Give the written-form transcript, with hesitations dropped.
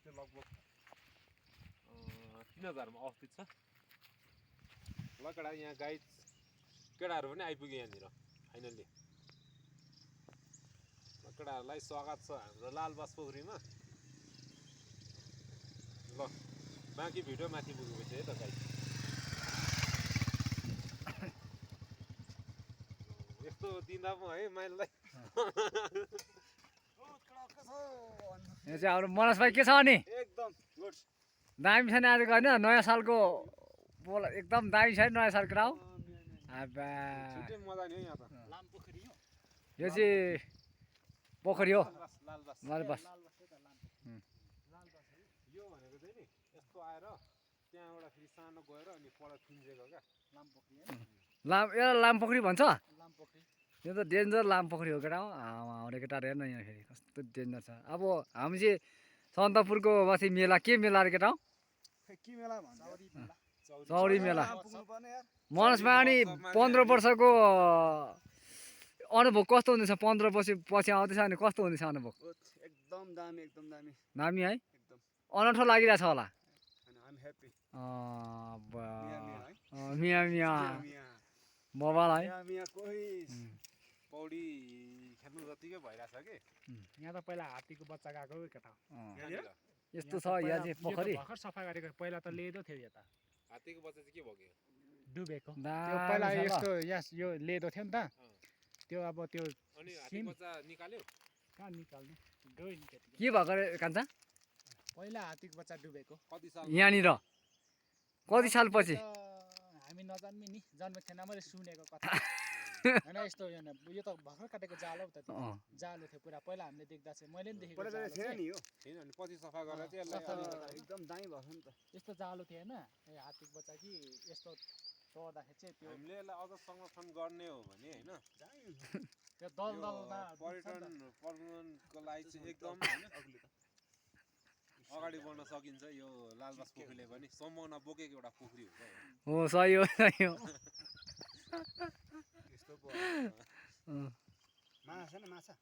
चाहिँ लगभग 3000 मा अवस्थित छ। ल केटा यहाँ गाइड केटाहरू पनि आइपुगे यहाँनिर फाइनल्ली। केटाहरूलाई स्वागत छ हाम्रो लालबास पोखरीमा। ल बाँकी भिडियो माथि पुगेपछि है त गाइड। यस्तो दिँदा पो है माइललाई। यो चाहिँ हाम्रो मनोज भाइ के छ अनि एकदम गुड दामी छ नि आजको होइन नयाँ सालको बोल एकदम दामी छ नि नयाँ सालको राउ आबा छुट्टै मजा नि हो यहाँ त। लाम पोखरी हो यो चाहिँ पोखरी हो लालबास लालबास यो भनेको चाहिँ नि यस्तो आएर त्यहाँबाट फेरि सानो गएर अनि पर फिन्जेको क्या लाम पोखरी हैन लाम यो लाम पोखरी भन्छ लाम पोखरी यो त डेन्जर लाम पोखरी हो केटा हो हाम्रो केटाहरू हेर्न यहाँ फेरि कस्तो डेन्जर छ। अब हामी चाहिँ सन्दकपुरको माथि मेला के मेला अरे केटा हो के मेला भन्छ चौरी मेला चौरी मेला पुग्नु पर्ने यार मनोजमा अनि 15 वर्षको अनुभव कस्तो हुँदैछ 15 वर्ष पछि आउँदैछ अनि कस्तो हुँदैछ अनुभव एकदम दामी दामी है एकदम अनौठो लागिरहेछ होला अनि आइ एम ह्यापी मिया मिया मोबाइल है मिया कोही पौडी खेल्नु जतिकै भइरहेछ कि यहाँ त पहिला हात्तीको बच्चा गएको केटा यस्तो छ यहाँ चाहिँ पोखरी भर्खर सफा गरेको पहिला त लेदो थियो यता हात्तीको बच्चा चाहिँ के भयो डुबेको त्यो दामी पहिला छ ल। यस्तो यो लेदो थियो नि त त्यो अब त्यो अनि हात्तीको बच्चा निकाल्यो कहाँ निकाल्नु गयो नि त्यति के भएको अरे कान्छा पहिला हात्तीको बच्चा डुबेको कति साल यहाँनिर कति सालपछि हामी नजान्ने नि जन्मेको थिएन मैले सुनेको कथा होइन यस्तो यो त भर्खर काटेको जालो त त्यो जालो थियो पुरा पहिला हामीले देख्दा चाहिँ मैले पनि देखेको पहिला जालो थिएन चाहिँ। नि हो थिएन अनि पछि सफा गरेर चाहिँ यसलाई सफा अलिकति एकदम दामी भएको नि त यस्तो जालो थियो होइन ए हात्तीको बच्चा कि यस्तो चढ्दाखेरि चाहिँ त्यो हामीले यसलाई अझ संरक्षण गर्ने हो भने होइन त्यो दलदलमा पर्यटनको लागि चाहिँ एकदम होइन अगाडि बढ्न सकिन्छ। यो लालबास पोखरीले पनि सम्भावना बोकेको एउटा पोखरी हो हो सही हो सही हो यस्तो पो माछा न माछा